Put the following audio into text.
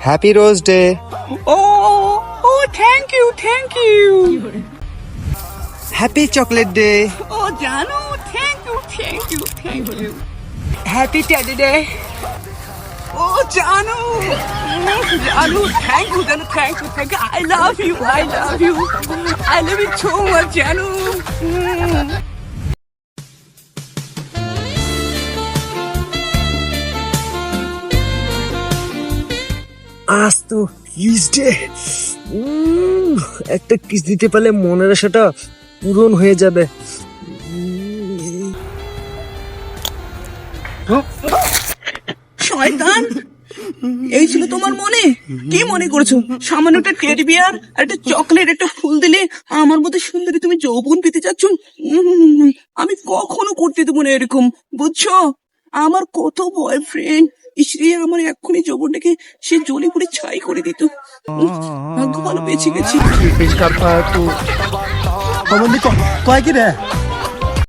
Happy rose day. ও thank you happy chocolate day. ও জানু thank you happy teddy day. ও জানু thank you I love you so much জানু। আজ তো কিস ডে। একটা কিস দিতে পারলে মনের আশাটা পূরণ হয়ে যাবে। শয়তান, এই ছিল তোমার মনে? কি মনে করছো? সামান্য একটা টেডি বিয়ার আর একটা চকলেট একটা ফুল দিলে আমার মতো সুন্দরী তুমি যৌবন পেতে চাচ্ছ? আমি কখনো করতে দেবো না এরকম, বুঝছো? আমার কত বয়ফ্রেন্ড ইসরে আমার এক্ষুনি যৌবনটাকে সে জ্বলে পুড়ে ছাই করে দিত। ভাগ্য ভালো বেঁচে গেছি। কয় কি রে?